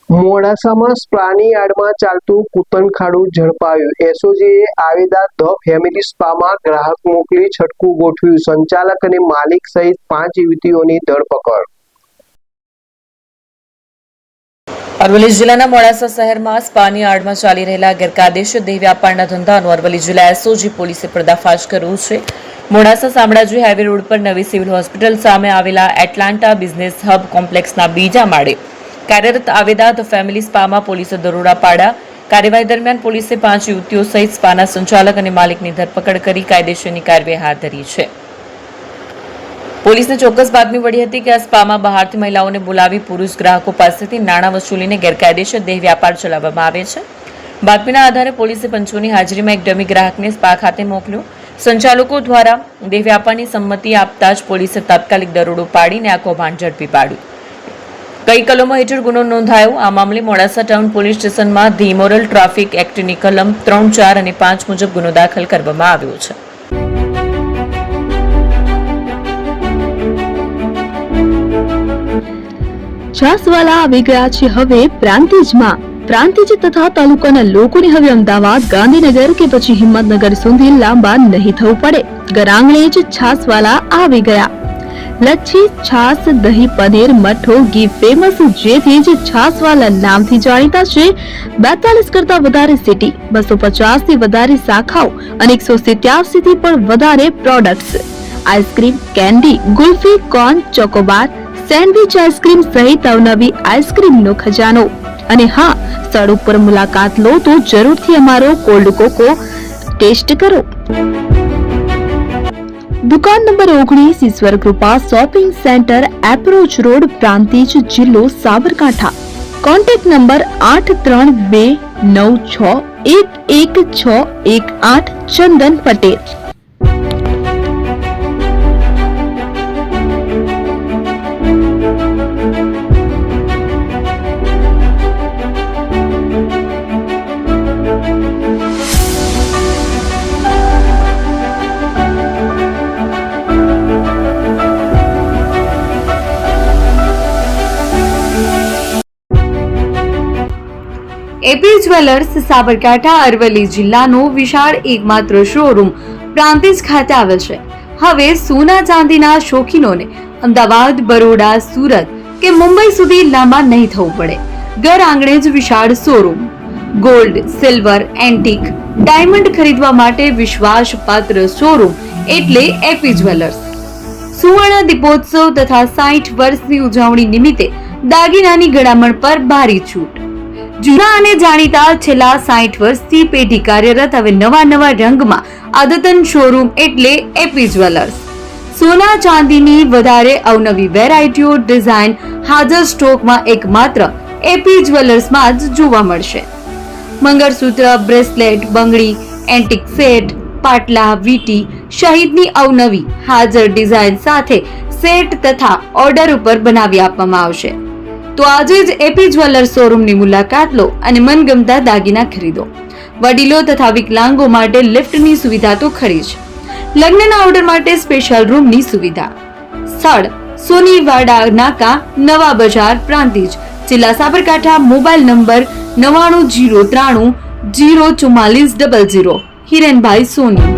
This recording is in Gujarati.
મોડાસામાં સ્પાની યાર્ડમાં ચાલતું કૂતનખાડું ઝડપાયું. એસઓજીએ આવેદા ધ ફેમિલી સ્પામાં ગ્રાહક મોકલી છટકું ગોઠવ્યું. સંચાલક અને માલિક સહિત 5 યુવતીઓની ધરપકડ. અરવલ્લી જિલ્લાના મોડાસા શહેરમાં સ્પાની યાર્ડમાં ચાલી રહેલા ગેરકાયદેસર દેહ વ્યાપારના ધંધાનો અરવલ્લી જિલ્લા એસઓજી પોલીસે પર્દાફાશ કર્યો છે. મોડાસા શામળાજી હાઈવે રોડ પર નવી સિવિલ હોસ્પિટલ સામે આવેલા એટલાન્ટા બિઝનેસ હબ કોમ્પ્લેક્સના બીજા માળે કાર્યરત આવેદા ધ ફેમિલી સ્પામાં પોલીસે દરોડા પાડ્યા. કાર્યવાહી દરમિયાન પોલીસે 5 યુવતીઓ સહિત સ્પાના સંચાલક અને માલિકની ધરપકડ કરી કાયદેસરની કાર્યવાહી હાથ ધરી છે. પોલીસને ચોક્કસ બાતમી મળી હતી કે આ સ્પામાં બહારથી મહિલાઓને બોલાવી પુરુષ ગ્રાહકો પાસેથી નાણાં વસૂલીને ગેરકાયદેસર દેહ વ્યાપાર ચલાવવામાં આવે છે. બાતમીના આધારે પોલીસે પંચોની હાજરીમાં એક ડમી ગ્રાહકને સ્પા ખાતે મોકલ્યો. સંચાલકો દ્વારા દેહ વ્યાપારની સંમતિ આપતા જ પોલીસે તાત્કાલિક દરોડો પાડીને આ કૌભાંડ ઝડપી પાડ્યું. કઈ કલમો હેઠળ ગુનો નોંધાયો? આ મામલે મોડાસા ટાઉન પોલીસ સ્ટેશનમાં ધી ઇમોરલ ટ્રાફિક એક્ટની કલમ 3, 4 અને 5 મુજબ ગુનો દાખલ કરવામાં આવ્યો છે. છાસવાલા આવી ગયા છે હવે પ્રાંતિજમાં. પ્રાંતિજ તથા તાલુકાના લોકોને હવે અમદાવાદ, ગાંધીનગર કે પછી હિંમતનગર સુધી લાંબા નહીં થવું પડે. ઘરઆંગણે જ છાસવાલા આવી ગયા. લચ્છી, છાસ, દહીં, પનીર, મઠો, ઘી ફેમસ, જેથી જ છાસવાલા નામથી જાણીતા છે. 42 કરતા વધારે સિટી, 250 થી વધારે શાખાઓ અને 187 થી પણ વધારે products. Ice cream, candy, kulfi, corn, Chocobar, sandwich ice cream સહિત અવનવી આઈસ્ક્રીમનો ખજાનો. અને હા, સ્થળ ઉપર મુલાકાત લો તો જરૂરથી અમારો કોલ્ડ કોકો ટેસ્ટ કરો. દુકાન number 19, Ishwar Krupa shopping centre, approach road, Prantij, જિલ્લો Sabarkantha. Contact number 8329611618. Chandan Patel. AP jewellers Sabarkantha Aravalli જિલ્લાનો વિશાળ એકમાત્ર શોરૂમ પ્રાંતિજ ખાતે આવેલ છે. હવે સોના ચાંદીના શોખીનોને અમદાવાદ, બરોડા, સુરત કે મુંબઈ સુધી લાંબા નહીં થવું પડે. ઘર આંગણે જ વિશાળ showroom. Gold, silver, antique, diamond ખરીદવા માટે વિશ્વાસપાત્ર શોરૂમ એટલે એપી જ્વેલર્સ. સુવર્ણ દીપોત્સવ તથા 60 વર્ષની ઉજવણી નિમિત્તે દાગીનાની ગળામણ પર ભારી છૂટ. જૂના અને જાણીતા છેલ્લા 60 વર્ષથી પેઢી કાર્યરત હવે નવા રંગમાં અદ્યતન શોરૂમ એટલે એપી જ્વેલર્સ. સોના ચાંદીની વધારે અવનવી વેરાયટીઓ, ડિઝાઇન હાજર સ્ટોકમાં એકમાત્ર એપી જ્વેલર્સમાં જ જોવા મળશે. મંગળસૂત્ર, બ્રેસલેટ, બંગડી, એન્ટિક સેટ, પાટલા, વીટી સહિતની અવનવી હાજર ડિઝાઇન સાથે સેટ તથા ઓર્ડર ઉપર બનાવી આપવામાં આવશે. તો આજે જ એપી જ્વેલર્સ શોરૂમની મુલાકાત લો અને મનગમતા દાગીના ખરીદો. વડીલો તથા વિકલાંગો માટે લિફ્ટની સુવિધા તો ખરી જ. લગ્નના ઓર્ડર માટે સ્પેશિયલ રૂમની સુવિધા. સ્થળ સોનીવાડા નાકા, નવા બજાર, પ્રાંતિજ, જિલ્લા સાબરકાંઠા. Mobile number 9903004400. હિરેનભાઈ સોની.